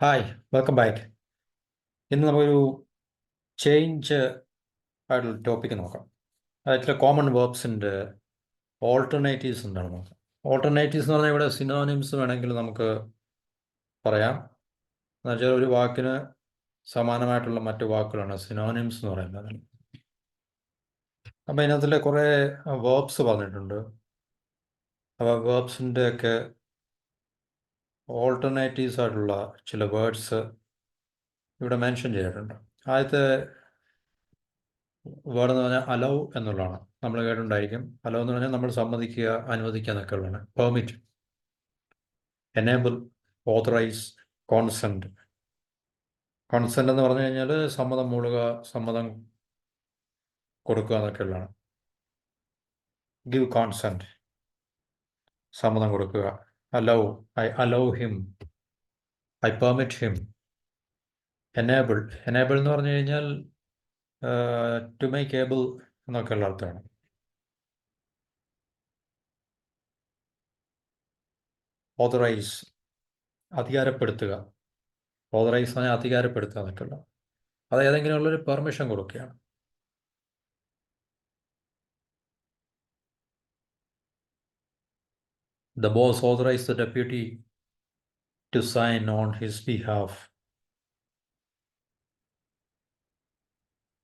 Hi, welcome back. ഇന്ന് നമുക്കൊരു change ആയിട്ടുള്ള ടോപ്പിക്ക് നോക്കാം. അതിൽ കോമൺ വേർബ്സിൻ്റെ ഓൾട്ടർനേറ്റീവ്സ് എന്താണ് നോക്കാം. ഓൾട്ടർനേറ്റീവ്സ് എന്ന് പറഞ്ഞാൽ ഇവിടെ സിനോണിംസ് വേണമെങ്കിൽ നമുക്ക് പറയാം. എന്നുവെച്ചാൽ ഒരു വാക്കിന് സമാനമായിട്ടുള്ള മറ്റു വാക്കുകളാണ് സിനോണിംസ് എന്ന് പറയുന്നത്. അപ്പോൾ ഇതിനകത്തിൽ കുറേ വേർബ്സ് പറഞ്ഞിട്ടുണ്ട്. അപ്പോൾ വേർബ്സിൻ്റെ ഒക്കെ ഓൾട്ടർനേറ്റീവ്സ് ആയിട്ടുള്ള ചില വേർഡ്സ് ഇവിടെ മെൻഷൻ ചെയ്തിട്ടുണ്ട്. ആദ്യത്തെ വേർഡ് എന്ന് പറഞ്ഞാൽ അലൗ എന്നുള്ളതാണ്. നമ്മൾ കേട്ടിട്ടുണ്ടായിരിക്കും. അലൗ എന്ന് പറഞ്ഞാൽ നമ്മൾ സമ്മതിക്കുക, അനുവദിക്കുക എന്നൊക്കെ ഉള്ളതാണ്. Permit, enable, authorise, constant. Constant എന്ന് പറഞ്ഞു കഴിഞ്ഞാൽ സമ്മതം മൂളുക, സമ്മതം കൊടുക്കുക എന്നൊക്കെ ഉള്ളതാണ്. ഗിവ് കോൺസെൻറ്റ്, സമ്മതം കൊടുക്കുക. Allow, I allow him, I permit him. Enable, enable എന്ന് പറഞ്ഞു കഴിഞ്ഞാൽ ടു മേക്ക് ഏബിൾ എന്നൊക്കെയുള്ള അർത്ഥമാണ്. ഓതറൈസ്, അധികാരപ്പെടുത്തുക. ഓതറൈസ് പറഞ്ഞാൽ അധികാരപ്പെടുത്തുക എന്നൊക്കെയുള്ള, അത് ഏതെങ്കിലും ഉള്ളൊരു പെർമിഷൻ കൊടുക്കുകയാണ്. The boss authorized the deputy to sign on his behalf.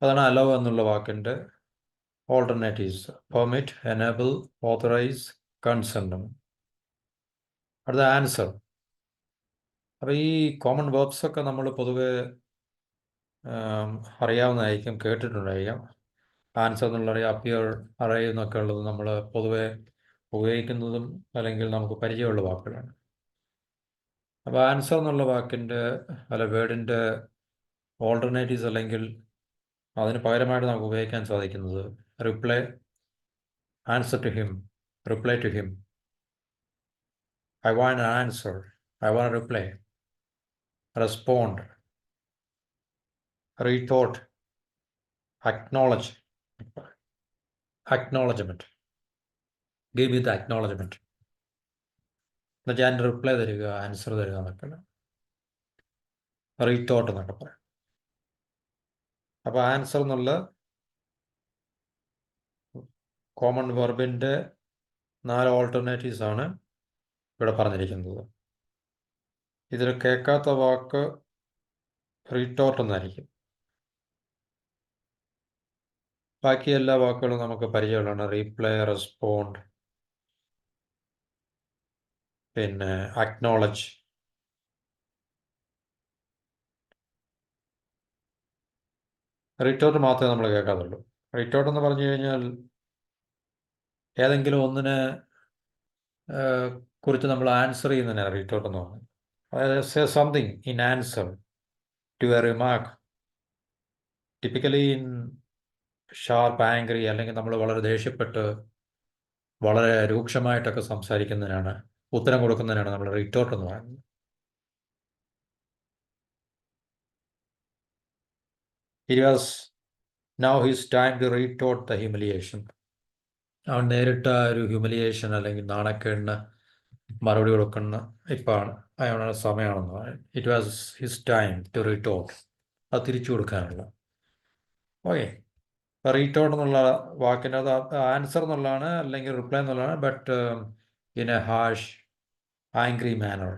അതാണ് അലോ എന്നുള്ള വാക്കിൻ്റെ alternatives. Permit, enable, authorise, consent. അടുത്ത ആൻസർ. അപ്പോൾ ഈ കോമൺ വേർബ്സൊക്കെ നമ്മൾ പൊതുവെ അറിയാവുന്നതായിരിക്കും, കേട്ടിട്ടുണ്ടായിരിക്കാം. ആൻസർ എന്നുള്ള അപ്പിയർ, അറൈവ് എന്നൊക്കെ ഉള്ളത് നമ്മൾ പൊതുവെ ഉപയോഗിക്കുന്നതും അല്ലെങ്കിൽ നമുക്ക് പരിചയമുള്ള വാക്കുകളാണ്. അപ്പോൾ ആൻസർ എന്നുള്ള വാക്കിൻ്റെ വേർഡിൻ്റെ ഓൾട്ടർനേറ്റീവ്സ് അല്ലെങ്കിൽ അതിന് പകരമായിട്ട് നമുക്ക് ഉപയോഗിക്കാൻ സാധിക്കുന്നത് reply, answer to him, reply to him. I want an answer, I want reply. Respond, retort, acknowledge, acknowledgement. Give me the acknowledgement. എന്നുവെച്ചാൽ അതിൻ്റെ റിപ്ലൈ തരിക, ആൻസർ തരിക എന്നൊക്കെ. റീടോട്ട് എന്നൊക്കെ പറയാം. അപ്പോൾ ആൻസർ എന്നുള്ള കോമൺ വെർബിൻ്റെ 4 ഓൾട്ടർനേറ്റീവ്സ് ആണ് ഇവിടെ പറഞ്ഞിരിക്കുന്നത്. ഇതിൽ കേൾക്കാത്ത വാക്ക് റീടോട്ട് എന്നായിരിക്കും. ബാക്കി എല്ലാ വാക്കുകളും നമുക്ക് പരിചയമുള്ളതാണ്. റീപ്ലൈ, റെസ്പോണ്ട്, പിന്നെ അക്നോളജ്. റീടോട്ട് മാത്രമേ നമ്മൾ കേൾക്കാതുള്ളൂ. റീടോട്ട് എന്ന് പറഞ്ഞു കഴിഞ്ഞാൽ ഏതെങ്കിലും ഒന്നിനെ കുറിച്ച് നമ്മൾ ആൻസർ ചെയ്യുന്നതിനാണ് റീടോട്ട് എന്ന് പറയുന്നത്. അതായത് say something in answer to a remark, typically in sharp, angry, അല്ലെങ്കിൽ നമ്മൾ വളരെ ദേഷ്യപ്പെട്ട് വളരെ രൂക്ഷമായിട്ടൊക്കെ സംസാരിക്കുന്നതിനാണ്, ഉത്തരം കൊടുക്കുന്നതിനാണ് നമ്മൾ റീടോട്ട് എന്ന് പറയുന്നത്. It was now his time to retort the humiliation. അവൻ നേരിട്ട ഒരു ഹ്യൂമിലിയേഷൻ അല്ലെങ്കിൽ നാണക്കേടിന് മറുപടി കൊടുക്കുന്ന ഇപ്പോഴാണ് അയാളുടെ സമയമാണെന്ന് പറയും. It was his time to retort, അത് തിരിച്ചു കൊടുക്കാനുള്ള. ഓക്കെ, റീടോട്ട് എന്നുള്ള വാക്കിൻ്റെ അത് ആൻസർ എന്നുള്ളതാണ് അല്ലെങ്കിൽ റിപ്ലൈ എന്നുള്ളതാണ്, but in a harsh angry manner.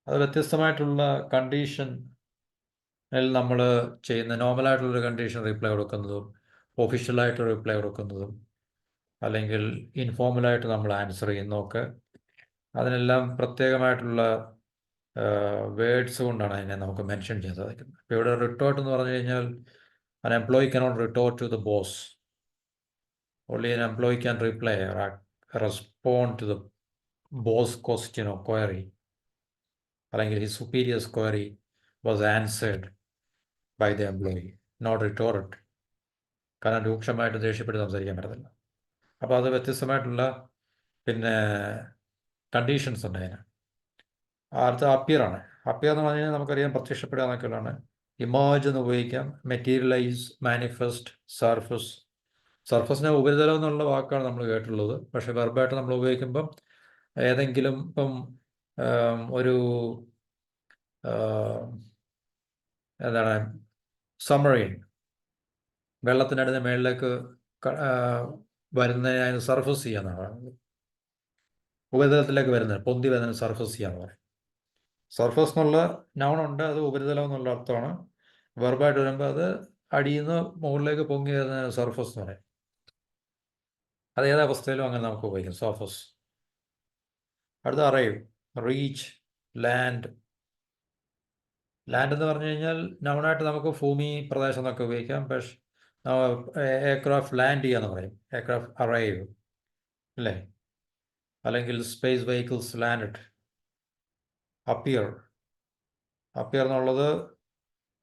അത് വ്യത്യസ്തമായിട്ടുള്ള കണ്ടീഷനിൽ നമ്മൾ ചെയ്യുന്ന നോർമലായിട്ടുള്ളൊരു കണ്ടീഷൻ റിപ്ലൈ കൊടുക്കുന്നതും ഒഫീഷ്യലായിട്ട് റിപ്ലൈ കൊടുക്കുന്നതും അല്ലെങ്കിൽ ഇൻഫോർമലായിട്ട് നമ്മൾ ആൻസർ ചെയ്യുന്നതൊക്കെ, അതിനെല്ലാം പ്രത്യേകമായിട്ടുള്ള വേർഡ്സ് കൊണ്ടാണ് അതിനെ നമുക്ക് മെൻഷൻ ചെയ്യാൻ സാധിക്കുന്നത്. ഇപ്പോൾ ഇവിടെ റിട്ടോർട്ട് എന്ന് പറഞ്ഞു കഴിഞ്ഞാൽ an employee cannot retort to the boss. Only an employee can reply or respond to the boss question or query. അല്ലെങ്കിൽ his superior's query was answered by the employee, not retorted. കാരണം രൂക്ഷമായിട്ട് ദേഷ്യപ്പെട്ട് സംസാരിക്കാൻ പറ്റത്തില്ല. അപ്പോൾ അത് വ്യത്യസ്തമായിട്ടുള്ള പിന്നെ കണ്ടീഷൻസ് ഉണ്ട് അതിന്. അടുത്ത അപ്പിയറാണ്. അപ്പിയർ എന്ന് പറഞ്ഞു കഴിഞ്ഞാൽ നമുക്കറിയാം പ്രത്യക്ഷപ്പെടുക എന്നൊക്കെയുള്ളതാണ്. ഇമേജ് എന്ന് ഉപയോഗിക്കാം, മെറ്റീരിയലൈസ്, മാനിഫെസ്റ്റ്, സർഫസ്. സർഫസിനെ ഉപരിതലം എന്നുള്ള വാക്കാണ് നമ്മൾ കേട്ടുള്ളത്. പക്ഷേ വെർബായിട്ട് നമ്മൾ ഉപയോഗിക്കുമ്പം ഏതെങ്കിലും ഇപ്പം ഒരു എന്താണ്, സബ്മറീൻ, വെള്ളത്തിനടുത്ത് മേളിലേക്ക് വരുന്നതിന് അതിന് സർഫസ് ചെയ്യാന്നാണ് പറയുന്നത്. ഉപരിതലത്തിലേക്ക് വരുന്നത്, പൊന്തി വരുന്നതിന് സർഫസ് ചെയ്യാന്ന് പറയും. സർഫസ് എന്നുള്ള നൗണുണ്ട്, അത് ഉപരിതലം എന്നുള്ള അർത്ഥമാണ്. വെർബായിട്ട് വരുമ്പോൾ അത് അടിയിൽ നിന്ന് മുകളിലേക്ക് പൊങ്ങി വരുന്നതിന് സർഫസ് എന്ന് പറയും. അത് ഏതവസ്ഥയിലും അങ്ങനെ നമുക്ക് ഉപയോഗിക്കാം, സർഫസ്. അടുത്ത അറൈവ്, റീച്ച്, ലാൻഡ്. ലാൻഡ് എന്ന് പറഞ്ഞു കഴിഞ്ഞാൽ നൗണായിട്ട് നമുക്ക് ഭൂമി, പ്രദേശം എന്നൊക്കെ ഉപയോഗിക്കാം. പക്ഷേ എയർക്രാഫ്റ്റ് ലാൻഡ് ചെയ്യാന്ന് പറയും, എയർക്രാഫ്റ്റ് അറൈവ്, അല്ലേ? അല്ലെങ്കിൽ space vehicles land. Appear, appear എന്നുള്ളത്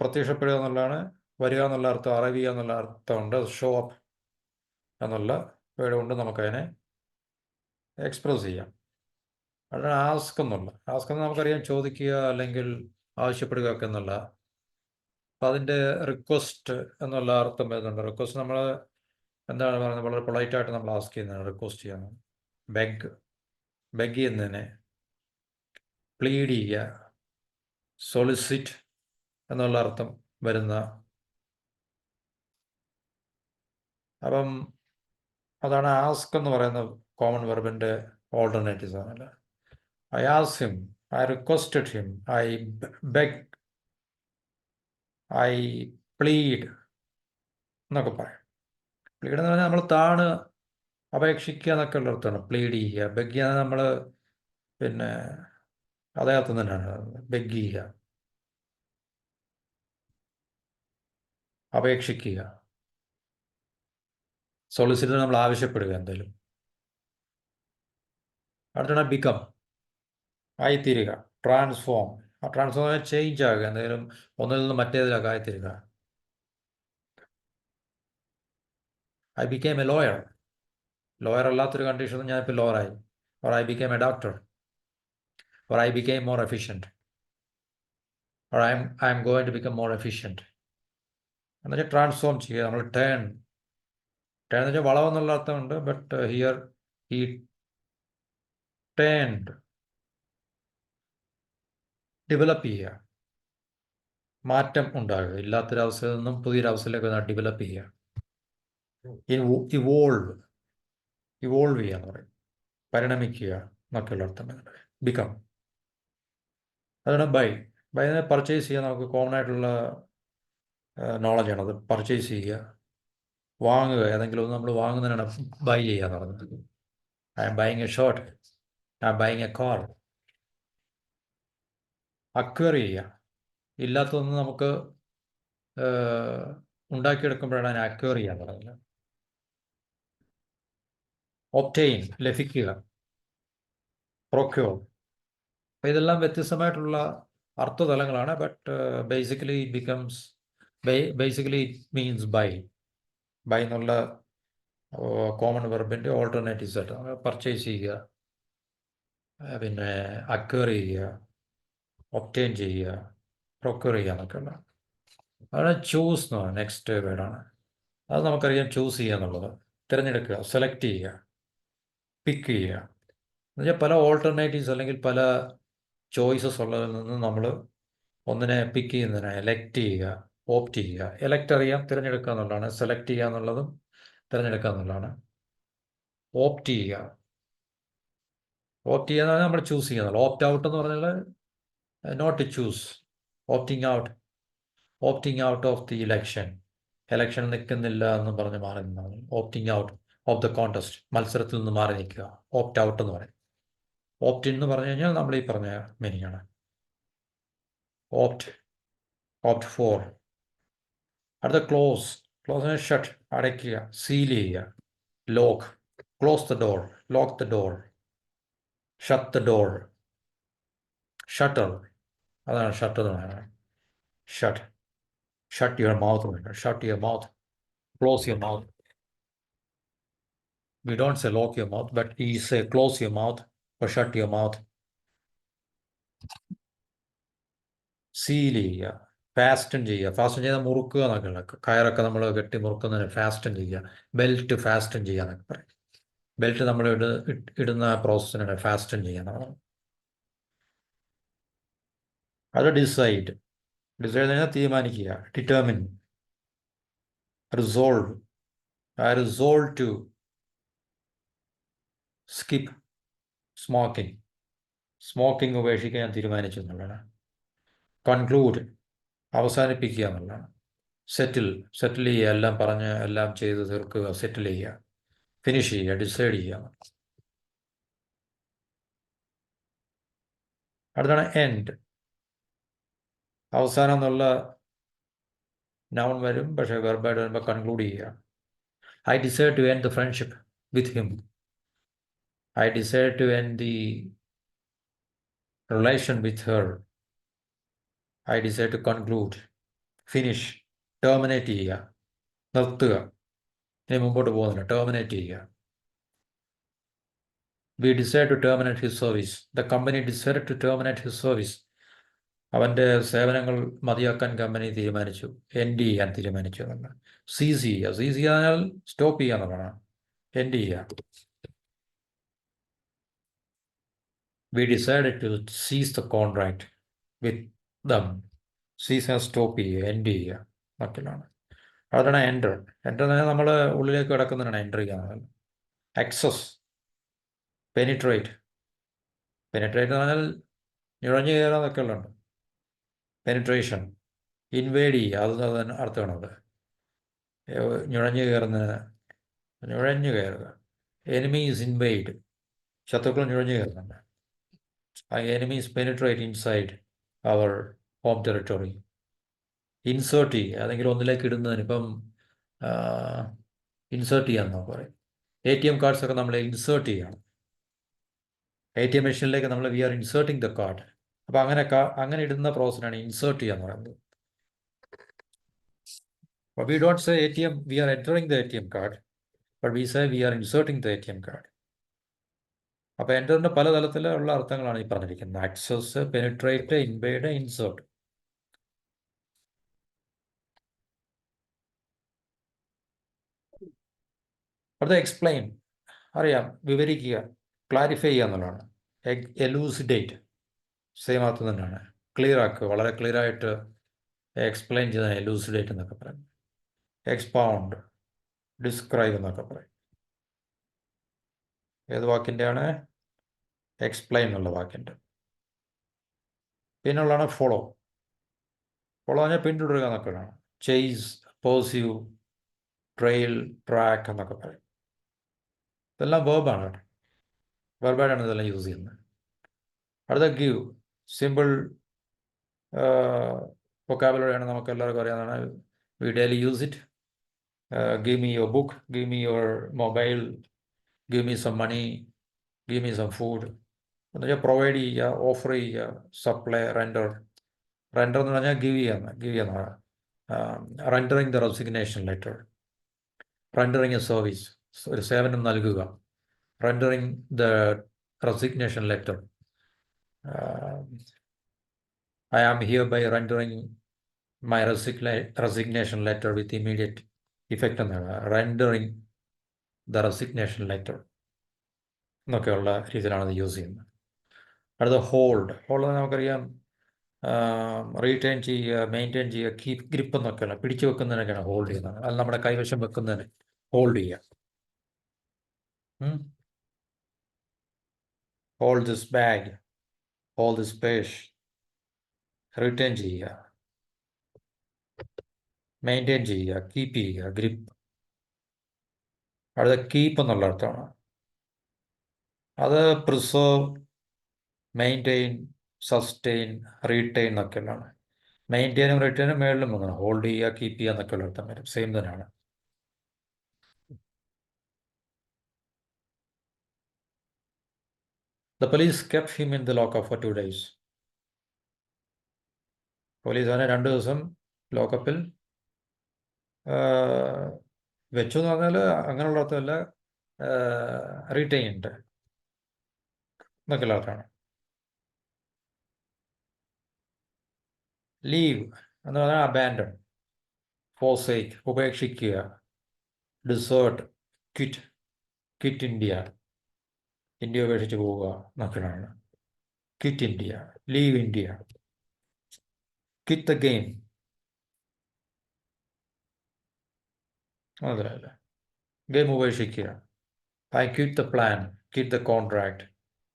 പ്രത്യക്ഷപ്പെടുക എന്നുള്ളതാണ്. വരിക എന്നുള്ള അർത്ഥം, അറൈവ് ചെയ്യുക എന്നുള്ള അർത്ഥമുണ്ട്. ഷോ അപ്പ് എന്നുള്ള വേർഡ് കൊണ്ട് നമുക്കതിനെ എക്സ്പ്രസ് ചെയ്യാം. അതാണ് ആസ്ക് എന്നുള്ള. ആസ്ക് എന്ന് നമുക്കറിയാം, ചോദിക്കുക അല്ലെങ്കിൽ ആവശ്യപ്പെടുക ഒക്കെ എന്നുള്ള. അപ്പം അതിൻ്റെ റിക്വസ്റ്റ് എന്നുള്ള അർത്ഥം വരുന്നുണ്ട്. റിക്വസ്റ്റ് നമ്മൾ എന്താണ് പറയുന്നത്, വളരെ പൊളൈറ്റായിട്ട് നമ്മൾ ആസ്ക് ചെയ്യുന്നതാണ് റിക്വസ്റ്റ് ചെയ്യുന്നത്. ബെഗ്, ബെഗ് ചെയ്യുന്നതിനെ. പ്ലീഡ് ചെയ്യുക, സോളിസിറ്റ് എന്നുള്ള അർത്ഥം വരുന്ന. അപ്പം അതാണ് ആസ്ക് എന്ന് പറയുന്ന കോമൺ വെർബിൻ്റെ ഓൾട്ടർനേറ്റീവ്സ് ആണല്ലോ. I ask him, I requested him, I beg, I plead എന്നൊക്കെ പറയും. പ്ലീഡ് എന്ന് പറഞ്ഞാൽ നമ്മൾ താണ് അപേക്ഷിക്കുക എന്നൊക്കെ ഉള്ള അർത്ഥമാണ് പ്ലീഡ് ചെയ്യുക. ബെഗ് ചെയ്യുക നമ്മൾ പിന്നെ അതേ അർത്ഥം തന്നെയാണ് ബെഗ് ചെയ്യുക, അപേക്ഷിക്കുക. സോളിസിറ്റർ നമ്മൾ ആവശ്യപ്പെടുക എന്തെങ്കിലും. അടുത്താണ് ബിക്കം, ആയിത്തീരുക. ട്രാൻസ്ഫോം, ആ ട്രാൻസ്ഫോം ചേഞ്ച് ആകുക, എന്തെങ്കിലും ഒന്നിൽ നിന്ന് മറ്റേതിലൊക്കെ ആയിത്തീരുക. I became a lawyer, lawyer അല്ലാത്തൊരു കണ്ടീഷനിൽ ഞാനിപ്പോൾ ലോയറായി. Or I became a doctor, or I became more efficient, or I am going to become more efficient. എന്നുവെച്ചാൽ ട്രാൻസ്ഫോം ചെയ്യുക. നമ്മൾ ടേൺ, ടേൺ എന്ന് വെച്ചാൽ വളവെന്നുള്ള അർത്ഥമുണ്ട്. ബട്ട് ഹിയർ ഈ ടേൺഡ്, ഡെവലപ്പ് ചെയ്യുക, മാറ്റം ഉണ്ടാകുക. ഇല്ലാത്തൊരവസ്ഥയിൽ നിന്നും പുതിയൊരവസ്ഥയിലേക്ക് ഡെവലപ്പ് ചെയ്യുക. ഇവോൾവ്, ഇവോൾവ് ചെയ്യുക എന്ന് പറയും, പരിണമിക്കുക എന്നൊക്കെയുള്ള അർത്ഥം. ബിക്കം. അതാണ് ബൈ. ബൈനെ പർച്ചേസ് ചെയ്യുക, നമുക്ക് കോമൺ ആയിട്ടുള്ള നോളജാണ് അത്. പർച്ചേസ് ചെയ്യുക, വാങ്ങുക. ഏതെങ്കിലും ഒന്ന് നമ്മൾ വാങ്ങുന്നതിനാണ് ബൈ ചെയ്യുക എന്ന് പറയുന്നത്. I M buying A shirt, I M buying A car. Acquire ചെയ്യുക, ഇല്ലാത്തതൊന്നും നമുക്ക് ഉണ്ടാക്കിയെടുക്കുമ്പോഴാണ് അതിനെ അക്വയർ ചെയ്യാൻ പറയുന്നത്. ഒബ്റ്റെയിൻ, ലഭിക്കുക. പ്രൊക്യൂർ. അപ്പോൾ ഇതെല്ലാം വ്യത്യസ്തമായിട്ടുള്ള അർത്ഥതലങ്ങളാണ്. But basically it becomes, basically it means buy. Buy എന്നുള്ള കോമൺ വെർബിൻ്റെ ഓൾട്ടർനേറ്റീവ്സ് ആയിട്ട് പർച്ചേസ് ചെയ്യുക, പിന്നെ അക്വയർ ചെയ്യുക, ഒബ്റ്റെയിൻ ചെയ്യുക, പ്രൊക്യൂർ ചെയ്യുക എന്നൊക്കെയുള്ള. അതാണ് ചൂസ് എന്ന് പറയുന്നത്. നെക്സ്റ്റ് വേർഡാണ് അത്. നമുക്കറിയാം ചൂസ് ചെയ്യുക എന്നുള്ളത്, തിരഞ്ഞെടുക്കുക, സെലക്ട് ചെയ്യുക, പിക്ക് ചെയ്യുക. എന്നുവെച്ചാൽ പല ഓൾട്ടർനേറ്റീവ്സ് അല്ലെങ്കിൽ പല ചോയ്സസ് ഉള്ളതിൽ നിന്ന് നമ്മൾ ഒന്നിനെ പിക്ക് ചെയ്യുന്നതിന് എലക്ട് ചെയ്യുക, ഓപ്റ്റ് ചെയ്യുക. എലക്ട് അറിയാം, തിരഞ്ഞെടുക്കുക എന്നുള്ളതാണ്. സെലക്ട് ചെയ്യുക എന്നുള്ളതും തിരഞ്ഞെടുക്കുക എന്നുള്ളതാണ്. ഓപ്റ്റ് ചെയ്യുക, ഓപ്റ്റ് ചെയ്യുക എന്ന് പറഞ്ഞാൽ നമ്മൾ ചൂസ് ചെയ്യുക. ഓപ്റ്റ് ഔട്ട് എന്ന് പറഞ്ഞാൽ not to choose, opting out, opting out of the election. Election നിൽക്കുന്നില്ല എന്ന് പറഞ്ഞ് മാറി നിന്നാണ് opting out of the contest. മത്സരത്തിൽ നിന്ന് മാറി നിൽക്കുക, ഓപ്റ്റ് ഔട്ട് എന്ന് പറയും. ഓപ്റ്റ് ഇൻ എന്ന് പറഞ്ഞു കഴിഞ്ഞാൽ നമ്മൾ ഈ പറഞ്ഞ മീനിങ് ആണ്. Opt, opt for. അടുത്ത ക്ലോസ്. ക്ലോസിനെ ഷട്ട്, അടയ്ക്കുക, സീൽ ചെയ്യുക. Lock, close the door, lock the door, shut the door. Shutter, അതാണ് ഷട്ട് എന്ന് പറയുന്നത്. Shut, shut your mouth, shut your mouth, close your mouth. We don't say lock your mouth, but we say close your mouth or shut your mouth. Seal ചെയ്യുക, fasten ചെയ്യുക. Fasten ചെയ്താൽ മുറുക്കുക എന്നൊക്കെയുള്ള, കയറൊക്കെ നമ്മൾ കെട്ടി മുറുക്കുന്നതിന് fasten ചെയ്യുക. Belt fasten ചെയ്യുക എന്നൊക്കെ പറയും. ബെൽറ്റ് നമ്മൾ ഇടുന്ന പ്രോസസ്സിനാണ് ഫാസ്റ്റൻ ചെയ്യുക. അത് ഡിസൈഡ് എന്ന് പറഞ്ഞാൽ തീരുമാനിക്കുക. Determine, resolve, I resolve to skip smoking, smoking ഉപേക്ഷിക്കാൻ ഞാൻ തീരുമാനിച്ചു എന്നുള്ളതാണ്. കൺക്ലൂഡ്, അവസാനിപ്പിക്കുക എന്നുള്ളതാണ്. സെറ്റിൽ, സെറ്റിൽ ചെയ്യുക, എല്ലാം പറഞ്ഞ് എല്ലാം ചെയ്ത് തീർക്കുക, സെറ്റിൽ ചെയ്യുക. ഫിനിഷ് ചെയ്യുക, ഡിസൈഡ് ചെയ്യുക. അടുത്താണ് എൻഡ്. അവസാനം എന്നുള്ള നൗൺ വരും, പക്ഷേ വെർബായിട്ട് വരുമ്പോൾ കൺക്ലൂഡ് ചെയ്യുക. I decide to end the friendship with him. I decide to end the relation with her. I decide to conclude, finish, terminate ചെയ്യുക, നിർത്തുക, ഇനി മുമ്പോട്ട് പോകുന്നില്ല, ടെർമിനേറ്റ് ചെയ്യുക. We decide to terminate his service. The company decide to terminate his service. അവൻ്റെ സേവനങ്ങൾ മതിയാക്കാൻ company തീരുമാനിച്ചു, end ചെയ്യാൻ തീരുമാനിച്ചു എന്നാണ്. സീസ് ചെയ്യുക, സീസ് ചെയ്യാൽ സ്റ്റോപ്പ് ചെയ്യുക എന്നുള്ളതാണ്. എൻഡ് ചെയ്യുക. വി ഡിസൈഡ് ടു സീസ് ദ കോൺട്രാക്ട് വിത്ത് ദം. സീസ് സ്റ്റോപ്പ് ചെയ്യുക, എൻഡ് ചെയ്യുക എന്നൊക്കെയാണ്. അതാണ് എൻ്റർ. എൻ്റർ എന്ന് പറഞ്ഞാൽ നമ്മൾ ഉള്ളിലേക്ക് കിടക്കുന്നതിനാണ് എൻ്റർ ചെയ്യുക. Access, penetrate. പെനിട്രേറ്റ് എന്ന് പറഞ്ഞാൽ നുഴഞ്ഞു കയറാന്നൊക്കെ ഉള്ളുണ്ട്. പെനിട്രേഷൻ, ഇൻവേഡ് ചെയ്യുക, അത് അർത്ഥമാണത്. നുഴഞ്ഞു കയറുന്നതിന്, നുഴഞ്ഞു കയറുക. എനിമീസ് ഇൻവൈഡ്, ശത്രുക്കൾ നുഴഞ്ഞു കയറുന്നുണ്ട്. Enemies penetrate inside our home territory. Insert ചെയ്യുക, അതെങ്കിലും ഒന്നിലേക്ക് ഇടുന്നതിന്. ഇപ്പം ഇൻസേർട്ട് ചെയ്യാമെന്ന് പറയും. ATM കാർഡ്സൊക്കെ നമ്മൾ ഇൻസേർട്ട് ചെയ്യണം. ATM മെഷീനിലേക്ക് നമ്മൾ we are inserting the card. അപ്പോൾ അങ്ങനെ ഇടുന്ന പ്രോസസ്സിനാണ് ഇൻസേർട്ട് ചെയ്യുക എന്ന് പറയുന്നത്. But we don't say ATM, we are entering the ATM card, but we say we are inserting the ATM card. അപ്പോൾ എൻ്ററിൻ്റെ പല തലത്തിലുള്ള അർത്ഥങ്ങളാണ് ഈ പറഞ്ഞിരിക്കുന്നത്. Access, penetrate, invade, insert. അടുത്ത എക്സ്പ്ലെയിൻ, അറിയാം, വിവരിക്കുക, ക്ലാരിഫൈ ചെയ്യുക എന്നുള്ളതാണ്. എലൂസിഡേറ്റ്, സെയിം അർത്ഥം തന്നെയാണ്. ക്ലിയർ ആക്കുക, വളരെ ക്ലിയർ ആയിട്ട് എക്സ്പ്ലെയിൻ ചെയ്ത എലൂസിഡേറ്റ് എന്നൊക്കെ പറയും. എക്സ്പൗണ്ട്, ഡിസ്ക്രൈബ് എന്നൊക്കെ പറയും. ഏത് വാക്കിൻ്റെയാണ്? എക്സ്പ്ലെയിൻ എന്നുള്ള വാക്കിൻ്റെ. പിന്നുള്ളതാണ് ഫോളോ. ഫോളോ പറഞ്ഞാൽ പിന്തുടരുക എന്നൊക്കെയാണ്. ചേസ്, പേഴ്സ്യൂ, ട്രെയിൽ, ട്രാക്ക് എന്നൊക്കെ പറയും. ഇതെല്ലാം വേർബാണ് കേട്ടോ. വെർബായിട്ടാണ് ഇതെല്ലാം യൂസ് ചെയ്യുന്നത്. അടുത്ത ഗീവ്, സിമ്പിൾ വൊക്കാബുലറിയാണ്, നമുക്ക് എല്ലാവർക്കും അറിയാവുന്നതാണ്. We daily use it. Give me your book, give me your mobile, give me some money, give me some food എന്ന് വെച്ചാൽ പ്രൊവൈഡ് ചെയ്യുക, ഓഫർ ചെയ്യുക. Supply, render. റെൻഡർ എന്ന് പറഞ്ഞാൽ ഗിവ് ചെയ്യുന്ന. Rendering the resignation letter. Rendering a service, ഒരു സേവനം നൽകുക. Rendering the resignation letter. I am hereby rendering my resignation letter with immediate effect എന്നാണ്. റെൻഡറിങ് ദ റെസിഗ്നേഷൻ ലെറ്റർ എന്നൊക്കെയുള്ള രീതിയിലാണ് ഇത് യൂസ് ചെയ്യുന്നത്. അടുത്ത ഹോൾഡ്. ഹോൾഡ് നമുക്കറിയാം, റീറ്റെയിൻ ചെയ്യുക, മെയിൻറ്റെയിൻ ചെയ്യുക, കീപ്, ഗ്രിപ്പ് എന്നൊക്കെയാണ്. പിടിച്ചു വെക്കുന്നതിനൊക്കെയാണ് ഹോൾഡ് ചെയ്യുന്നത്. അത് നമ്മുടെ കൈവശം വെക്കുന്നതിന് ഹോൾഡ് ചെയ്യുക. Hold this bag, hold this purse. Retain ചെയ്യുക, മെയിൻറ്റെയിൻ ചെയ്യുക, കീപ്പ് ചെയ്യുക, ഗ്രിപ്പ്. അടുത്ത കീപ്പ് എന്നുള്ള അർത്ഥമാണ്. അത് പ്രിസർവ്, മെയിൻറ്റെയിൻ, സസ്റ്റെയിൻ, റീറ്റെയിൻ എന്നൊക്കെയുള്ളതാണ്. മെയിൻറ്റെയിനും റിറ്റെയിനും മേളിലും വന്നതാണ്. ഹോൾഡ് ചെയ്യുക, കീപ്പ് ചെയ്യുക എന്നൊക്കെയുള്ള അർത്ഥം വരും. സെയിം തന്നെയാണ്. The police kept him in the lockup for 2 days. Police അവനെ 2 ദിവസം ലോക്കപ്പിൽ വെച്ചു എന്ന് പറഞ്ഞാൽ അങ്ങനെയുള്ള അർത്ഥമല്ല, റീറ്റെയിൻഡ് എന്നൊക്കെയുള്ള അർത്ഥമാണ്. ലീവ് എന്ന് പറഞ്ഞാൽ അബാൻഡൺ, ഫോസേക്ക്, ഉപേക്ഷിക്കുക. Desert, quit, quit India, India ഉപേക്ഷിച്ച് പോവുക എന്നൊക്കെയാണ്. Quit India, leave India. Quit the game. അതല്ല, ഗെയിം ഉപേക്ഷിക്കുക. I quit the plan, quit the contract,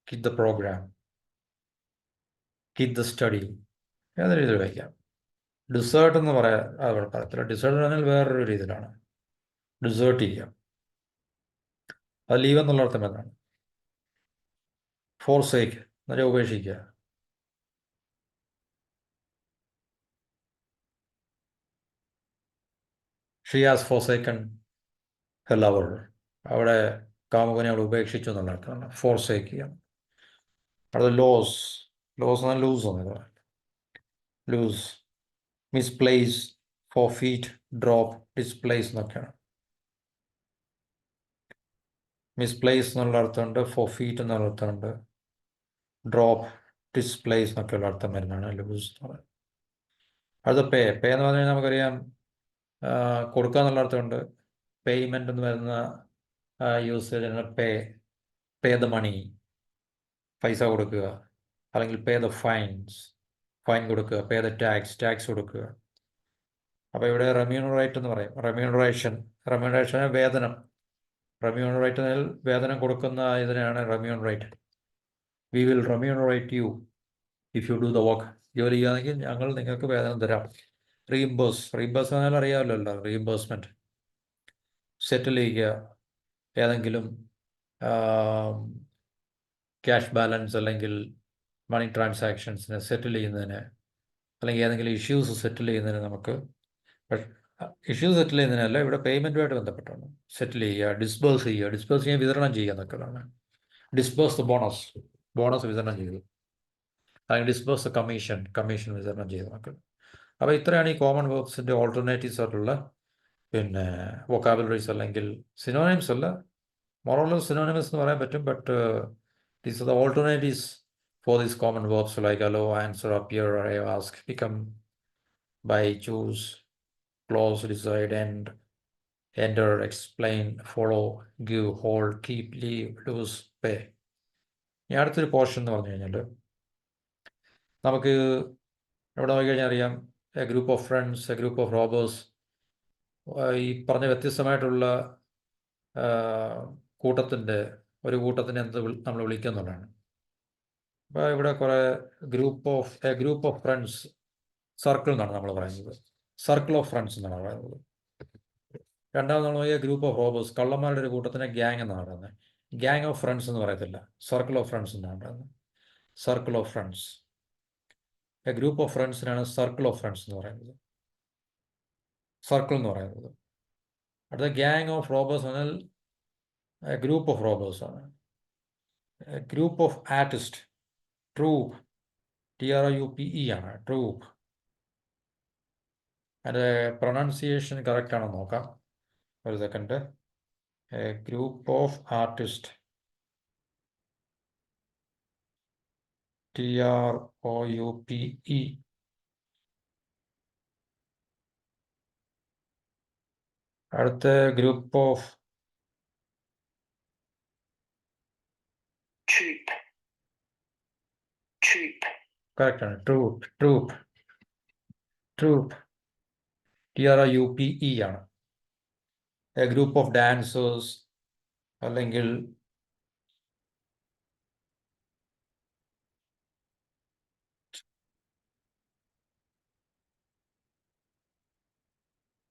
quit the program, quit the study. ഏത് രീതിയിൽ വയ്ക്കാം. ഡിസേർട്ട് എന്ന് പറയാം, അവിടെ പറയത്തില്ല. ഡിസേർട്ട് പറഞ്ഞാൽ വേറൊരു രീതിയിലാണ്. ഡിസേർട്ട് ചെയ്യാം, അത് ലീവ് എന്നുള്ള അർത്ഥം എന്താണ്? ഫോർസേക്ക് എന്നുവെച്ചാൽ ഉപേക്ഷിക്കുക. She has forsaken her lover. അവിടെ കാമുകനെ അവൾ ഉപേക്ഷിച്ചു എന്നുള്ള അർത്ഥമാണ് ഫോർസേക്ക് ചെയ്യാം. അത് ലോസ്. ലോസ് എന്നാൽ ലൂസ് എന്ന് lose. Misplace, forfeit, drop, displace എന്നൊക്കെയാണ്. മിസ്പ്ലേസ് എന്നുള്ള അർത്ഥമുണ്ട്, ഫോർഫീറ്റ് എന്നുള്ള അർത്ഥമുണ്ട്, ഡ്രോപ്പ്, ഡിസ്പ്ലേസ് എന്നൊക്കെയുള്ള അർത്ഥം വരുന്നതാണ് ലൂസ് എന്ന് പറയുന്നത്. അടുത്ത പേ. പേ എന്ന് പറഞ്ഞു കഴിഞ്ഞാൽ നമുക്കറിയാം കൊടുക്കുക എന്നുള്ള അർത്ഥമുണ്ട്. പേയ്മെൻ്റ് എന്ന് വരുന്ന usage pay. Pay the money, പൈസ കൊടുക്കുക. അല്ലെങ്കിൽ പേ ദ ഫൈൻസ്, ഫൈൻ കൊടുക്കുക. പേ ദ ടാക്സ്, ടാക്സ് കൊടുക്കുക. അപ്പോൾ ഇവിടെ റെമ്യൂണറേറ്റ് എന്ന് പറയും. റെമ്യൂണറേഷൻ, റെമ്യൂണറേഷൻ വേതനം. റെമ്യൂണറേറ്റ് വേതനം കൊടുക്കുന്ന ഇതിനാണ് remunerate. We will remunerate you if you do the work. ജോലി ചെയ്യുകയാണെങ്കിൽ ഞങ്ങൾ നിങ്ങൾക്ക് വേതനം തരാം. റീഇംബേഴ്സ്, റീഇംബേഴ്സ് എന്നാൽ അറിയാമല്ലോ, റീഇംബേഴ്സ്മെൻറ്റ്. സെറ്റിൽ ചെയ്യുക, ഏതെങ്കിലും ക്യാഷ് ബാലൻസ് അല്ലെങ്കിൽ മണി ട്രാൻസാക്ഷൻസിനെ സെറ്റിൽ ചെയ്യുന്നതിന്, അല്ലെങ്കിൽ ഏതെങ്കിലും ഇഷ്യൂസ് സെറ്റിൽ ചെയ്യുന്നതിന് നമുക്ക് ഇഷ്യൂ സെറ്റിൽ ചെയ്യുന്നതിനല്ല, ഇവിടെ പേയ്മെൻറ്റുമായിട്ട് ബന്ധപ്പെട്ടാണ്. സെറ്റിൽ ചെയ്യുക, ഡിസ്ബേഴ്സ് ചെയ്യുക. ഡിസ്ബേഴ്സ് ചെയ്യാൻ വിതരണം ചെയ്യുക എന്നൊക്കെയാണ്. ഡിസ്ബേഴ്സ് ദ ബോണസ്, ബോണസ് വിതരണം ചെയ്തു. അല്ലെങ്കിൽ ഡിസ്ബേഴ്സ് ദ കമ്മീഷൻ, കമ്മീഷൻ വിതരണം ചെയ്തു എന്നൊക്കെ. അപ്പോൾ ഇത്രയാണ് ഈ കോമൺ വേർബ്സിൻ്റെ ഓൾട്ടർനേറ്റീവ്സ് ആയിട്ടുള്ള പിന്നെ വൊക്കാബുലറീസ്, അല്ലെങ്കിൽ സിനോണിംസ് അല്ല, മോറോളർ സിനോണിമസ് എന്ന് പറയാൻ പറ്റും. But these are the alternatives for these common verbs like allow, answer, appear, ask, become, buy, choose, close, decide, end, enter, explain, follow, give, hold, keep, leave, lose, pay. ഇനി അടുത്തൊരു portion എന്ന് പറഞ്ഞു കഴിഞ്ഞാൽ നമുക്ക് ഇവിടെ നോക്കിക്കഴിഞ്ഞാൽ അറിയാം, A group of friends, a group of robbers. ഈ പറഞ്ഞ വ്യത്യസ്തമായിട്ടുള്ള കൂട്ടത്തിൻ്റെ ഒരു കൂട്ടത്തിനെ എന്ത് നമ്മൾ വിളിക്കുന്നുള്ളതാണ്. അപ്പോൾ ഇവിടെ കുറേ A group of friends, circle എന്നാണ് നമ്മൾ പറയുന്നത്. സർക്കിൾ ഓഫ് ഫ്രണ്ട്സ് എന്നാണ് പറയുന്നത്. രണ്ടാമത് നമ്മൾ നോക്കിയ ഗ്രൂപ്പ് ഓഫ് റോബേഴ്സ്, കള്ളന്മാരുടെ ഒരു കൂട്ടത്തിനെ ഗ്യാങ് എന്നാണ് പറയുന്നത്. ഗ്യാങ് ഓഫ് ഫ്രണ്ട്സ് എന്ന് പറയത്തില്ല, സർക്കിൾ ഓഫ് ഫ്രണ്ട്സ് എന്നാണ് പറയുന്നത്. Circle of friends. A group of ഫ്രണ്ട്സിനാണ് സർക്കിൾ ഓഫ് ഫ്രണ്ട്സ് എന്ന് പറയുന്നത്, സർക്കിൾ എന്ന് പറയുന്നത്. അടുത്ത ഗ്യാങ് ഓഫ് റോബേഴ്സ് എന്നാൽ ഗ്രൂപ്പ് ഓഫ് റോബേഴ്സ് ആണ്. Group of artist, troupe, TRUPE ആണ്, ട്രൂപ്പ്. അതിൻ്റെ പ്രൊനൗൺസിയേഷൻ കറക്റ്റ് ആണോ നോക്കാം, ഒരു second. A group of artist, TROUPE. അടുത്ത ഗ്രൂപ്പ് ഓഫ് കറക്റ്റ് ആണ്, ട്രൂപ്പ്, ട്രൂപ്പ്, ട്രൂപ്പ്, TRUPE ആണ്. എ ഗ്രൂപ്പ് ഓഫ് ഡാൻസേഴ്സ്, അല്ലെങ്കിൽ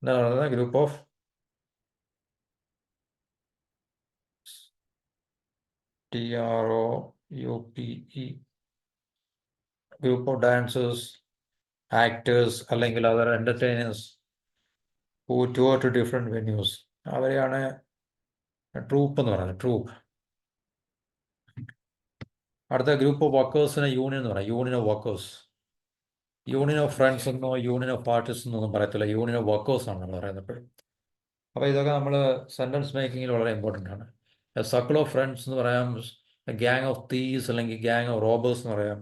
എന്താണ് പറയുന്നത്, group of TROUPE, group of dancers, actors, അല്ലെങ്കിൽ other entertainers who tour to different venues, അവരെയാണ് troupe എന്ന് പറയുന്നത്, ട്രൂപ്പ്. അടുത്ത ഗ്രൂപ്പ് ഓഫ് വർക്കേഴ്സിനെ യൂണിയൻ എന്ന് പറയാം, union of workers. Union of friends എന്നോ യൂണിയൻ ഓഫ് ആർട്ടിസ്റ്റ് എന്നൊന്നും പറയത്തില്ല, യൂണിയൻ ഓഫ് വർക്കേഴ്സ് ആണ് നമ്മൾ പറയുന്നത് എപ്പോഴും. അപ്പോൾ ഇതൊക്കെ നമ്മൾ സെൻറ്റൻസ് മേക്കിങ്ങിൽ വളരെ ഇമ്പോർട്ടൻ്റ് ആണ്. സർക്കിൾ ഓഫ് ഫ്രണ്ട്സ് എന്ന് പറയാം, ഗ്യാങ് ഓഫ് തീവ്സ് അല്ലെങ്കിൽ ഗ്യാങ് ഓഫ് റോബേഴ്സ് എന്ന് പറയാം,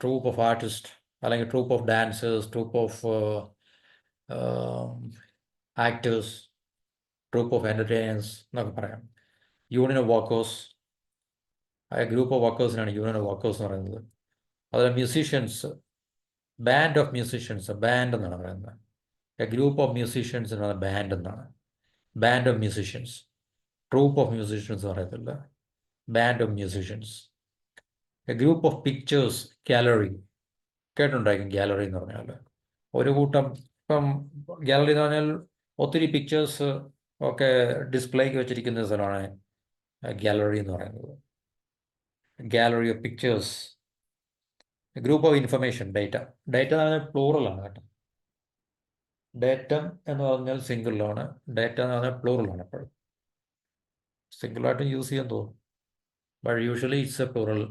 ട്രൂപ്പ് ഓഫ് ആർട്ടിസ്റ്റ് അല്ലെങ്കിൽ troupe of dancers, troupe of actors, troupe of entertainers എന്നൊക്കെ പറയാം. Union of workers, group of വർക്കേഴ്സിനാണ് യൂണിയൻ ഓഫ് വർക്കേഴ്സ് എന്ന് പറയുന്നത്. അതുപോലെ musicians, band of musicians, band എന്നാണ് പറയുന്നത്. എ ഗ്രൂപ്പ് ഓഫ് മ്യൂസീഷ്യൻസ് എന്നാണ് ബാൻഡ് എന്നാണ്. Band of musicians, troupe of musicians പറയത്തില്ല, band of musicians. A group of pictures, gallery. കേട്ടിട്ടുണ്ടായിരിക്കും gallery എന്ന് പറഞ്ഞാൽ. ഒരു കൂട്ടം, ഇപ്പം ഗാലറി എന്ന് പറഞ്ഞാൽ ഒത്തിരി പിക്ചേഴ്സ് ഒക്കെ ഡിസ്പ്ലേക്ക് വെച്ചിരിക്കുന്ന സ്ഥലമാണ് ഗാലറി എന്ന് പറയുന്നത്. Gallery of pictures. Group of information, data. Data എന്ന് പറഞ്ഞാൽ പ്ലൂറലാണ് കേട്ടോ. ഡേറ്റം എന്ന് പറഞ്ഞാൽ സിംഗിളാണ്, ഡേറ്റ എന്ന് പറഞ്ഞാൽ പ്ലൂറലാണ്. എപ്പോഴും സിംഗിളായിട്ടും യൂസ് ചെയ്യാൻ തോന്നും, but usually it's a plural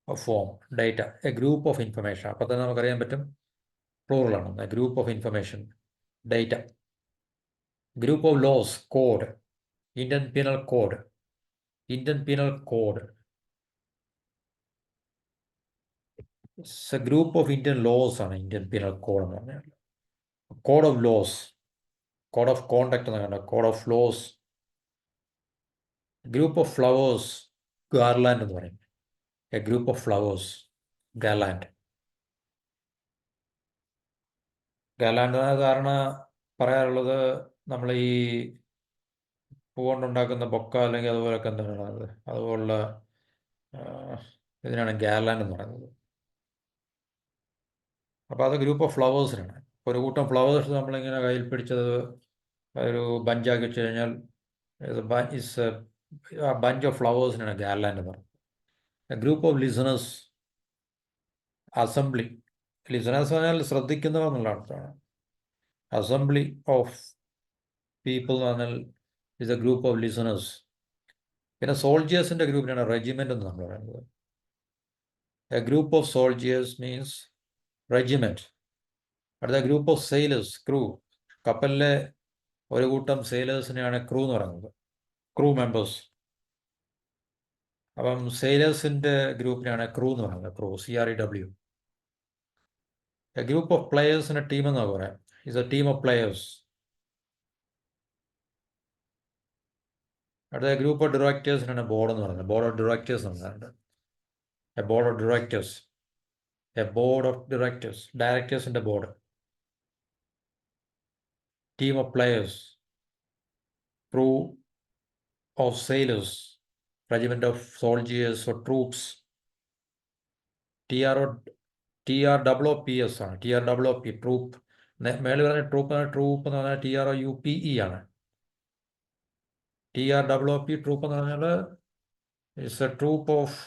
form. Data, a group of information. അപ്പോൾ തന്നെ നമുക്കറിയാൻ പറ്റും പ്ലൂറലാണ്. A group of information, data. Group of laws, code. Indian penal code, Indian penal code. It's a group of Indian laws ആണ് Indian penal code എന്ന് പറഞ്ഞാൽ. Code of laws, code of conduct എന്നാണ്, code of laws. Group of flowers, garland എന്ന് പറയും. A group of flowers, garland. Garland സാധാരണ പറയാറുള്ളത് നമ്മൾ ഈ പൂ കൊണ്ടുണ്ടാക്കുന്ന ബൊക്ക അല്ലെങ്കിൽ അതുപോലൊക്കെ എന്താണ് അത്, അതുപോലുള്ള ഇതിനാണ് ഗാർലാൻഡ് എന്ന് പറയുന്നത്. അപ്പോൾ അത് ഗ്രൂപ്പ് ഓഫ് ഫ്ലവേഴ്സിനാണ്. ഒരു കൂട്ടം ഫ്ലവേഴ്സ് നമ്മളിങ്ങനെ കയ്യിൽ പിടിച്ചത് ഒരു ബഞ്ചാക്കി വെച്ച് കഴിഞ്ഞാൽ ഇസ് ബഞ്ച് ഓഫ് ഫ്ലവേഴ്സിനാണ് ഗാർലാൻഡ് എന്ന് പറയുന്നത്. A group of listeners, assembly. Listeners പറഞ്ഞാൽ ശ്രദ്ധിക്കുന്നവർ എന്നുള്ള അർത്ഥമാണ്. അസംബ്ലി ഓഫ് പീപ്പിൾ എന്ന് പറഞ്ഞാൽ is A group of listeners. പിന്നെ സോൾജിയേഴ്സിൻ്റെ ഗ്രൂപ്പിനാണ് റെജിമെൻ്റ് എന്ന് നമ്മൾ പറയുന്നത്. A group of soldiers means regiment. അടുത്ത ഗ്രൂപ്പ് ഓഫ് സെയിലേഴ്സ്, ക്രൂ. കപ്പലിലെ ഒരു കൂട്ടം സെയിലേഴ്സിനെയാണ് ക്രൂ എന്ന് പറയുന്നത്, ക്രൂ മെമ്പേഴ്സ്. അപ്പം സെയിലേഴ്സിൻ്റെ ഗ്രൂപ്പിനാണ് ക്രൂ എന്ന് പറയുന്നത്, crew, CREW. A group of പ്ലെയേഴ്സിൻ്റെ ടീം എന്നാണ് പറയാം, is a team of players. അടുത്ത ഗ്രൂപ്പ് ഓഫ് ഡയറക്ടേഴ്സിനാണ് ബോർഡ് എന്ന് പറയുന്നത്, ബോർഡ് ഓഫ് ഡയറക്ടേഴ്സ് എന്ന് പറയുന്നത്. A board of directors, a board of directors, ഡയറക്ടേഴ്സിൻ്റെ board. Team of players, crew of sailors, regiment of soldiers or troops. TROOPS ആണ്, TROOP, troop. മേളിൽ പറഞ്ഞ ട്രൂപ്പ് എന്ന് പറഞ്ഞാൽ TROUPE ആണ്. TROOP, ട്രൂപ്പ് എന്ന് പറഞ്ഞാൽ it's a troop of,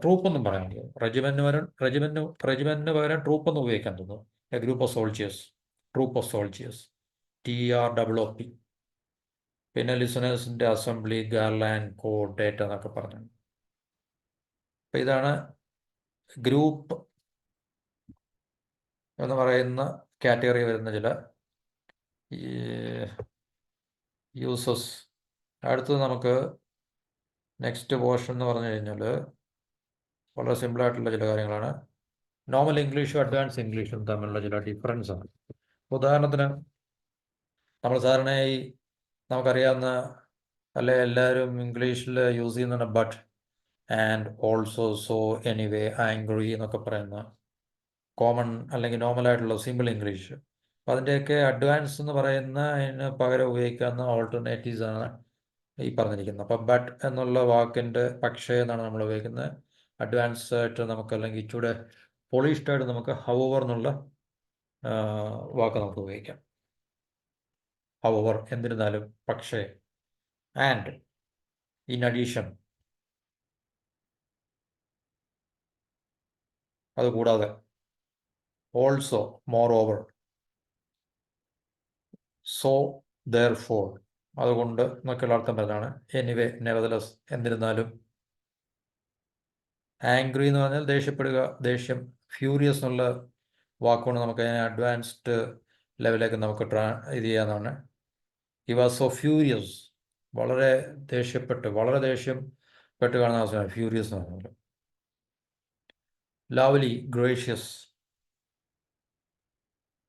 troop എന്നും പറയാൻ പറ്റും. റെജിമെന്റിന് പകരം ട്രൂപ്പ് എന്ന് ഉപയോഗിക്കാൻ തോന്നുന്നു. A group of soldiers, troop of soldiers, TROOP. പിന്നെ ലിസണേഴ്സിൻ്റെ അസംബ്ലി, ഗാർലാൻഡ്, കോഡ്, ഡേറ്റ എന്നൊക്കെ പറഞ്ഞു. അപ്പം ഇതാണ് ഗ്രൂപ്പ് എന്ന് പറയുന്ന കാറ്റഗറി വരുന്ന ചില യൂസസ്. അടുത്തത് നമുക്ക് നെക്സ്റ്റ് പോർഷൻ എന്ന് പറഞ്ഞു കഴിഞ്ഞാൽ വളരെ സിമ്പിളായിട്ടുള്ള ചില കാര്യങ്ങളാണ്. നോർമൽ ഇംഗ്ലീഷും അഡ്വാൻസ് ഇംഗ്ലീഷും തമ്മിലുള്ള ചില ഡിഫറൻസ് ആണ്. ഉദാഹരണത്തിന് നമ്മൾ സാധാരണയായി നമുക്കറിയാവുന്ന, അല്ലെ എല്ലാവരും ഇംഗ്ലീഷിൽ യൂസ് ചെയ്യുന്നതാണ് but, and, also, so, anyway, angry എന്നൊക്കെ പറയുന്ന കോമൺ അല്ലെങ്കിൽ നോർമലായിട്ടുള്ള സിമ്പിൾ ഇംഗ്ലീഷ്. അപ്പോൾ അതിൻ്റെയൊക്കെ അഡ്വാൻസ് എന്ന് പറയുന്ന അതിന് പകരം ഉപയോഗിക്കാവുന്ന ഓൾട്ടർനേറ്റീവ്സ് ആണ് ഈ പറഞ്ഞിരിക്കുന്നത്. അപ്പോൾ ബട്ട് എന്നുള്ള വാക്കിൻ്റെ പക്ഷേ എന്നാണ് നമ്മൾ ഉപയോഗിക്കുന്നത്. അഡ്വാൻസ് ആയിട്ട് നമുക്ക്, അല്ലെങ്കിൽ ഇച്ചിരി പോളിഷ്ഡ് ആയിട്ട് നമുക്ക് ഹൗവർ എന്നുള്ള വാക്ക് നമുക്ക് ഉപയോഗിക്കാം. ഹൗവർ, എന്നിരുന്നാലും, പക്ഷേ. ആൻഡ്, ഇൻ അഡീഷൻ, അതുകൂടാതെ. Also, more over. So, therefore, അതുകൊണ്ട് എന്നൊക്കെയുള്ള അർത്ഥം വരുന്നതാണ്. എനിവേ, നെവർതലെസ്, എന്നിരുന്നാലും. ആംഗ്രി എന്ന് പറഞ്ഞാൽ ദേഷ്യപ്പെടുക, ദേഷ്യം. ഫ്യൂരിയസ് എന്നുള്ള വാക്കുകൊണ്ട് നമുക്ക് അതിനെ അഡ്വാൻസ്ഡ് ലെവലിലേക്ക് നമുക്ക് ഇത് ചെയ്യാവുന്നതാണ്. ഹി വാസ് സോ ഫ്യൂരിയസ്, വളരെ ദേഷ്യപ്പെട്ട്, വളരെ ദേഷ്യപ്പെട്ട് കാണുന്ന അവസ്ഥയാണ് ഫ്യൂരിയസ് എന്ന് പറഞ്ഞാൽ. Lovely, gracious.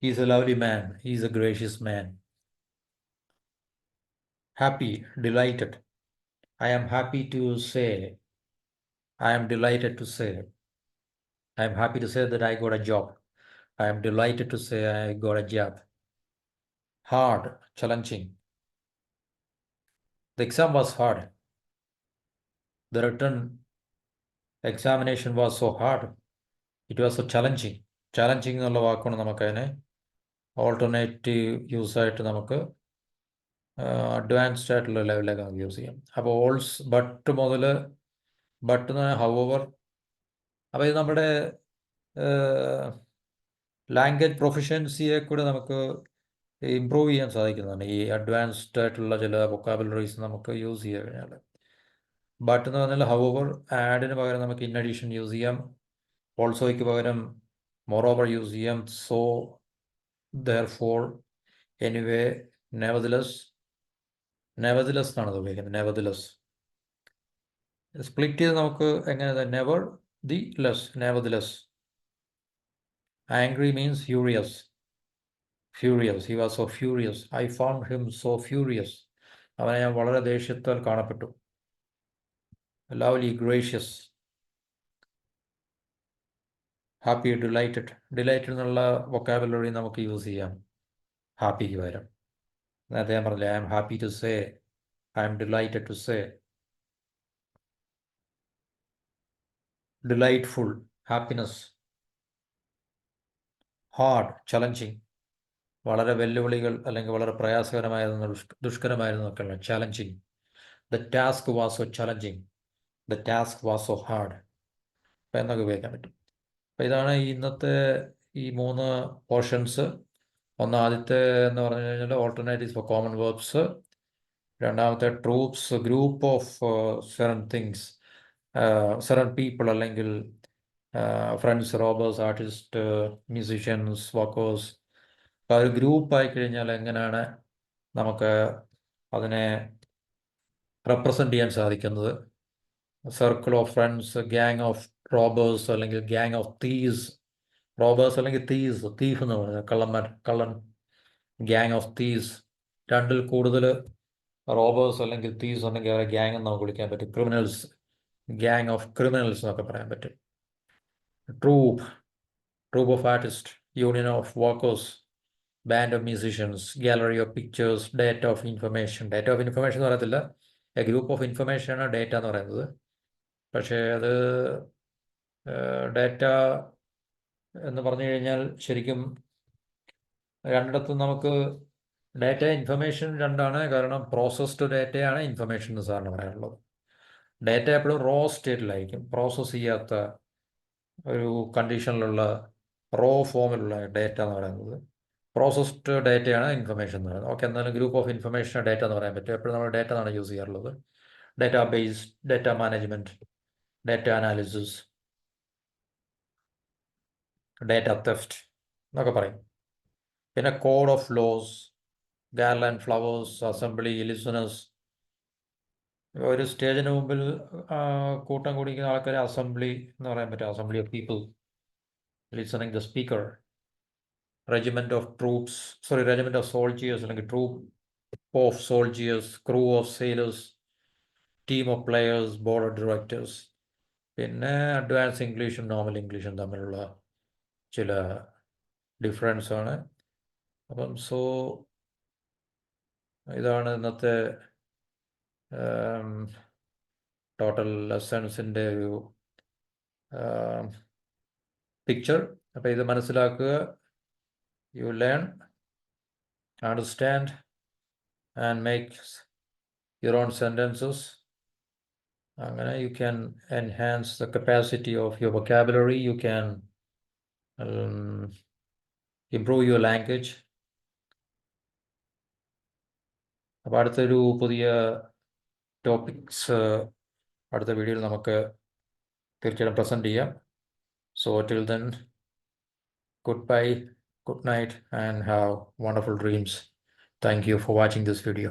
He's A lovely man, he's A gracious man. Happy, delighted. I am happy to say, I am delighted to say. I am happy to say that I got a job. I am delighted to say I got a job. Hard, challenging. The exam was hard. The written examination was so hard. It was so challenging. Challenging എന്നുള്ള വാക്കാണ് നമുക്കതിനെ alternative use ആയിട്ട് നമുക്ക് advanced ആയിട്ടുള്ള ലെവലിലേക്ക് നമുക്ക് use ചെയ്യാം. അപ്പോൾ ബട്ട് മുതൽ ബട്ട് ഹൗവർ. അപ്പോൾ ഇത് നമ്മുടെ ലാംഗ്വേജ് പ്രൊഫഷൻസിയെ കൂടെ നമുക്ക് ഇമ്പ്രൂവ് ചെയ്യാൻ സാധിക്കുന്നതാണ്. ഈ അഡ്വാൻസ്ഡ് ആയിട്ടുള്ള ചില വൊക്കാബുലറീസ് നമുക്ക് യൂസ് ചെയ്ത് കഴിഞ്ഞാൽ. ബട്ട് എന്ന് പറഞ്ഞാൽ ഹൗവർ, ആഡിന് പകരം നമുക്ക് ഇൻ അഡീഷൻ യൂസ് ചെയ്യാം. ഓൾസോയ്ക്ക് പകരം മോറോവർ യൂസ് ചെയ്യാം. സോ, ദെയർഫോർ, എനിവേ, നെവർദലെസ് എന്നാണ് അത് ഉപയോഗിക്കുന്നത്. നെവർദലെസ് സ്പ്ലിറ്റ് ചെയ്ത് നമുക്ക് എങ്ങനെ never the less, nevertheless. Angry means furious. He was so furious. I found him so furious. അവനെ ഞാൻ വളരെ ദേഷ്യത്താൽ കാണപ്പെട്ടു. Lovely, gracious. Happy, delighted. Delighted എന്നുള്ള വൊക്കാബുലറി നമുക്ക് യൂസ് ചെയ്യാം ഹാപ്പിക്ക് പകരം. അദ്ദേഹം പറഞ്ഞില്ലേ, I am happy to say, I am delighted to say. Delightful, happiness. Hard, challenging. വളരെ വെല്ലുവിളികൾ അല്ലെങ്കിൽ വളരെ പ്രയാസകരമായിരുന്നു, ദുഷ്കരമായിരുന്നു ഒക്കെയുള്ള challenging. The task was so challenging, the task was so hard എന്നൊക്കെ ഉപയോഗിക്കാൻ പറ്റും. അപ്പോൾ ഇതാണ് ഇന്നത്തെ ഈ 3 പോർഷൻസ്. ആദ്യത്തെ എന്ന് പറഞ്ഞു കഴിഞ്ഞാൽ ഓൾട്ടർനേറ്റീവ്സ് ഫോർ കോമൺ വേർബ്സ്. രണ്ടാമത്തെ troops, group of certain things, certain people അല്ലെങ്കിൽ friends, robbers, artist, musicians, workers. അപ്പോൾ ഒരു ഗ്രൂപ്പായി കഴിഞ്ഞാൽ എങ്ങനെയാണ് നമുക്ക് അതിനെ റെപ്രസെൻ്റ് ചെയ്യാൻ സാധിക്കുന്നത്? Circle of friends, gang of robbers അല്ലെങ്കിൽ ഗ്യാങ് ഓഫ് തീവ്സ്. റോബേഴ്സ് അല്ലെങ്കിൽ തീഫ് എന്ന് പറയുന്നത് കള്ളൻ. Gang of thieves. 2ൽ കൂടുതൽ റോബേഴ്സ് അല്ലെങ്കിൽ തീവ്സ് ഉണ്ടെങ്കിൽ അവരെ ഗ്യാങ് എന്ന് നമുക്ക് വിളിക്കാൻ പറ്റും. ക്രിമിനൽസ്, ഗ്യാങ് ഓഫ് ക്രിമിനൽസ് എന്നൊക്കെ പറയാൻ പറ്റും. Troop of artist, union of workers, band of musicians, gallery of pictures, data of information. Data of information എന്ന് പറയത്തില്ല, ഗ്രൂപ്പ് ഓഫ് ഇൻഫർമേഷനാണ് ഡേറ്റ എന്ന് പറയുന്നത്. പക്ഷേ അത് ഡേറ്റ എന്ന് പറഞ്ഞു കഴിഞ്ഞാൽ ശരിക്കും രണ്ടിടത്തും നമുക്ക് ഡേറ്റ ഇൻഫർമേഷൻ രണ്ടാണ്. കാരണം പ്രോസസ്ഡ് ഡേറ്റയാണ് ഇൻഫർമേഷൻ എന്ന് സാറിന് പറയാനുള്ളത്. ഡേറ്റ എപ്പോഴും റോ സ്റ്റേറ്റിലായിരിക്കും, പ്രോസസ്സ് ചെയ്യാത്ത ഒരു കണ്ടീഷനിലുള്ള റോ ഫോമിലുള്ള ഡേറ്റ എന്ന് പറയുന്നത്. പ്രോസസ്ഡ് ഡേറ്റയാണ് ഇൻഫർമേഷൻ എന്ന് പറയുന്നത്. ഓക്കെ, എന്നാലും ഗ്രൂപ്പ് ഓഫ് ഇൻഫർമേഷൻ ഡേറ്റ എന്ന് പറയാൻ പറ്റും. എപ്പോഴും നമ്മൾ ഡേറ്റ എന്നാണ് യൂസ് ചെയ്യാറുള്ളത്. Database, data management, data analysis, data theft എന്നൊക്കെ പറയും. പിന്നെ code of laws, garland, flowers, assembly, listeners. ഒരു സ്റ്റേജിന് മുമ്പിൽ കൂട്ടം കൂടിക്കുന്ന ആൾക്കാരെ അസംബ്ലി എന്ന് പറയാൻ പറ്റും. Assembly of people listening the speaker. Regiment of soldiers അല്ലെങ്കിൽ troupe of soldiers, crew of sailors, team of players, board of directors. പിന്നെ അഡ്വാൻസ് ഇംഗ്ലീഷും നോർമൽ ഇംഗ്ലീഷും തമ്മിലുള്ള ചില ഡിഫറൻസാണ്. അപ്പം ഇതാണ് ഇന്നത്തെ ടോട്ടൽ ലെസൺസിൻ്റെ ഒരു പിക്ചർ. അപ്പോൾ ഇത് മനസ്സിലാക്കുക. You learn, understand and make your own sentences. അങ്ങനെ you can enhance the capacity of your vocabulary. You can improve your language. അപ്പോൾ അടുത്തൊരു പുതിയ ടോപ്പിക്സ് അടുത്ത വീഡിയോയിൽ നമുക്ക് തീർച്ചയായിട്ടും പ്രസൻറ്റ് ചെയ്യാം. So till then, goodbye, good night, and have wonderful dreams. Thank you for watching this video.